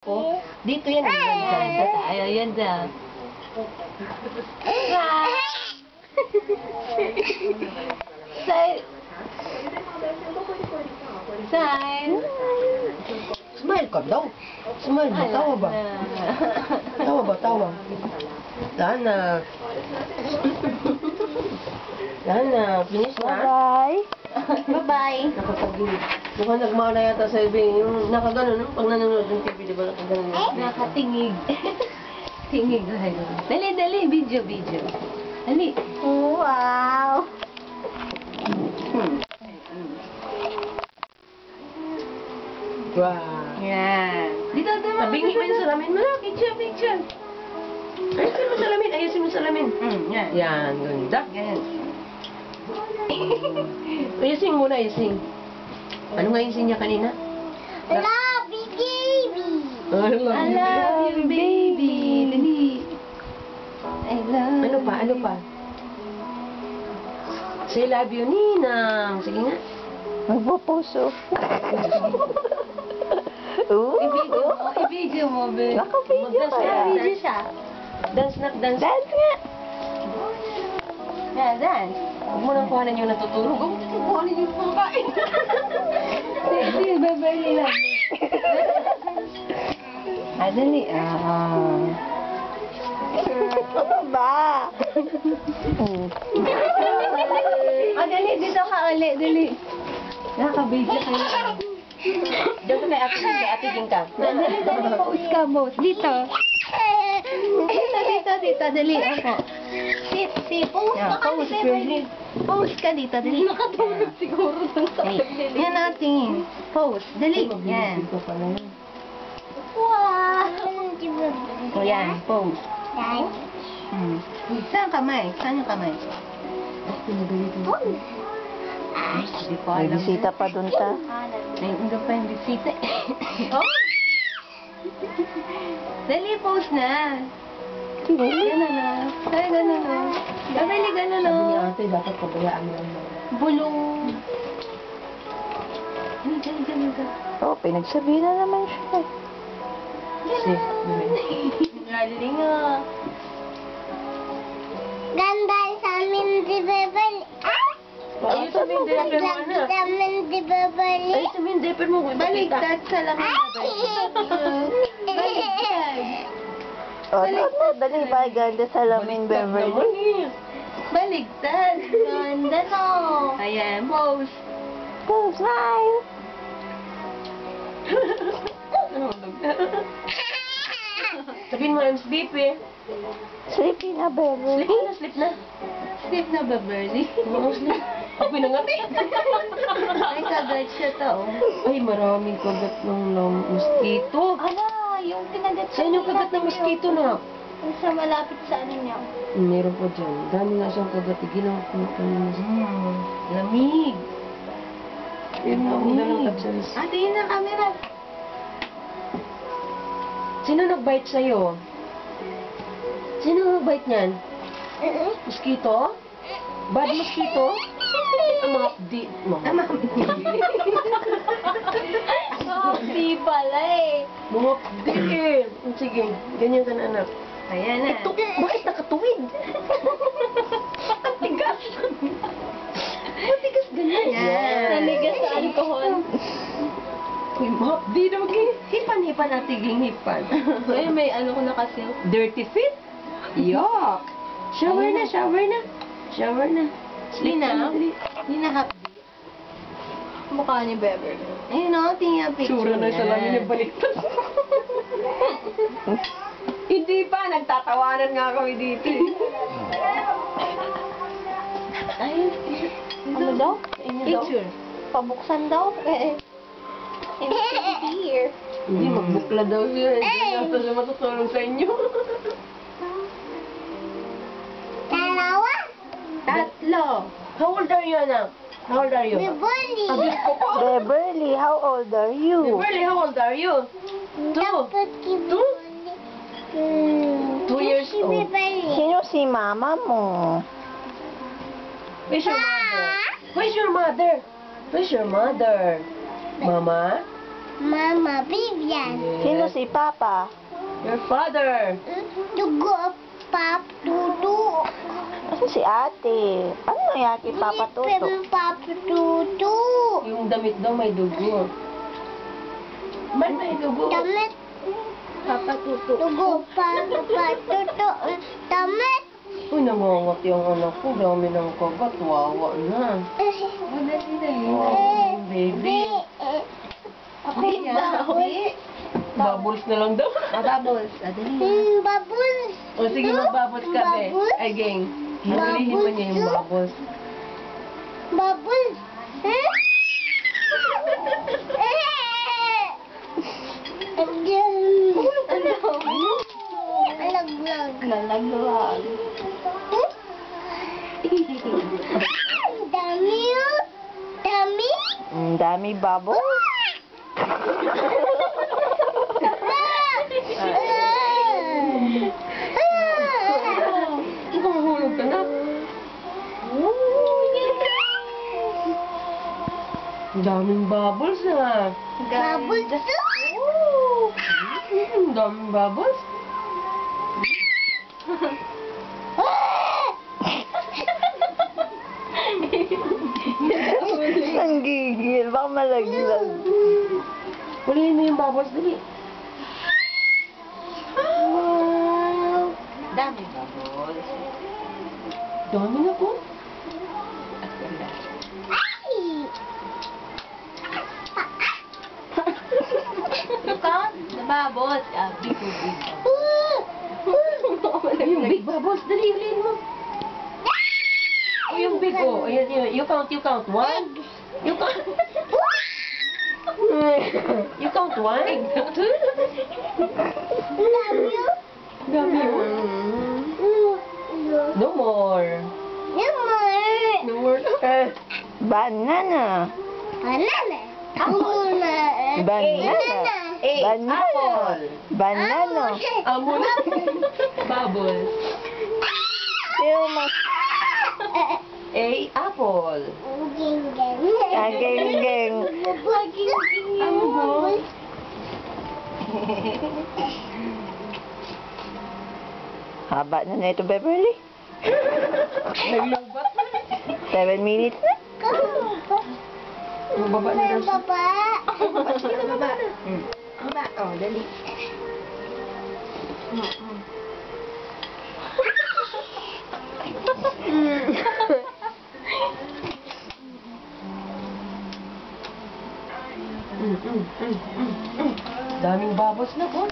Po, dito yan. Ayaw yan dyan. Sign. Sign. Smile ka daw. Smile ba? Tawa ba? Tawa ba? Tawa. Dana. Dana, finish na? Bye-bye. Bye-bye. Nakapagin. Mukhang nagmana yata sa ibig. Yung nakagano, no? Pag nanonood ng TV, di ba nakagano? Nakatingig. Tingig lang. Dali, dali. Video, video. Dali. Wow. Wow. Yan. Dito, dito. Tabingi mo yung salamin mo na. Picture, picture. Ayusin mo salamin. Ayusin mo salamin. Yan. Yan, ganda. Yan. Ayusin muna, ayusin. Ano nga ayusin niya kanina? Love you, baby. I love you, baby. Dali. I love Ano pa? Ano pa? Say love you, Ninang. Sige nga. Magpupuso. I-video mo, be. Naka-video Mag-dance kaya. ka, Video siya. Dance na, dance. Dance nga. Yeah, dance. Huwag mo nang kuhanan yung natutulog. Huwag mo nang kuhanan yung kumakain. Sexy, Beverly lang. Dali. Ba? Dali, dito ka uli, dali. Nakaka-video kayo. Diyan ka kay Ate Ging ka. Dali, dali, pose ka, pose. Dito. Dito, dali. Ako. Sit. Pose Yeah, pa ka, pose, baby. Beverly. Pose ka dito, dali. Nakatulog siguro dun sa Hey, yan natin. Pose, dali. Yan. Wow. O yan, pose. Saan kamay? Saan yung kamay? Ay, hindi ko May alam. bisita pa dun ta. May undo pa yung bisita. Oh! Dali, pose na. Gano'n na. Ay, gano'n na. Dali, gano'n na. Sabi ni Ate, dapat pabayaan mo lang. Bulong. Dali. Oh, pinagsabihan na naman siya. Kasi, Galing ah. Ganda sa amin di Beverly. ayun sabihin diaper mo na. Sa amin di Beverly. Ayun sabihin diaper mo. Baligtad sa laman. Baligtad. Oh, dali ba? Ganda sa lamin, Beverly. Baligtad. Ganda no. Ayan, pose. Oh, smile. Sabihin mo, I'm sleepy. Sleepy na, Beverly. Sleep na. Sleep na ba, Bernie? Oo, sleep. Ako pinangati. Ay, kagat siya to. Ay, maraming kagat ng mosquito. Ala, yung kinagat Saan yung kagat ng mosquito na? Yung sa malapit sa ano niya. Meron pa dyan. Dami nga siyang kagat. Ginawa ko kanina. Lamig. Yun na, una ng tagsalis. Ate, yun na camera. Sino nag-bite sa'yo? Sino nag-bite niyan? Mosquito? Bad mosquito? Ang mga di... Mga Di pala eh. mga di eh. Sige, ganyan ka na anak. Ayan na. Bakit nakatuwid? Matigas. Matigas ganyan. Yan. Naligas sa alcohol. Di daw hipan-hipan at tiging hipan. Ay, may ano ko na kasi. Dirty feet? Yuck! Shower na, shower na. Shower na. Sleep Lina? na. dali. Hindi na happy. Mukha ni Beverly. Ayun o, tingin ang picture. Tsura na sa lamin yung baliktad. Hindi pa, nagtatawanan nga kami dito. Ayun. Ano daw? Picture. Pabuksan daw. It's here. Hindi, magbukla daw siya. Hindi yata siya matutulong sa inyo. Dalawa. Tatlo. How old are you, anak? How old are you? Beverly. Abis ko po. Beverly, how old are you? Beverly, how old are you? Dapat kay Beverly. 2 years Si old. Beverly. Sino si mama mo? Where's your mother? Where's your mother? Where's your mother? Mama? Mama, Vivian. Sino si Papa? Your father. Dugo, Pap, Tutu. Asan si ate? Ano nangyari kay Papa Toto? Pap, Tutu. Yung damit daw may dugo. Man, may dugo. Damit. Papa Tutu. Dugo, Papa, Tutu. Damit. Uy, nangangat yung anak ko. Dami ng kagat. Wawa na. Oh, baby. Ako Bubbles na lang daw. Bubbles. Adali. Bubbles. O sige, magbubbles ka, be. Bubbles? Ay, gang. Hulihin pa niya yung bubbles. Bubbles. Alaglag. Nalaglag. Dami yun. Dami. Ang dami bubbles. Ikaw mahulog ka na. Ang daming bubbles, ha. Bubbles. Ang daming bubbles. Ang gigil. Baka malaglag. Hulihin mo yung bubbles, dali. Dami bubbles. Dami na po. You count the bubbles. Big. Yung big bubbles, dali, hulihin mo. Oh, yung big, oh. Ayan, yun. You count. One. You count. You count one. Dami yun. No more. No more. Banana. Banana. Banana. Banana. Apple. Banana. Amon. Bubbles. Sino mas... A. Apple. Geng. Haba na ito, Beverly. Naglubat. 7 minutes na. Yung baba na daw siya. Baba. Sige, baba. Baba. Oh, dali. Daming bubbles na po.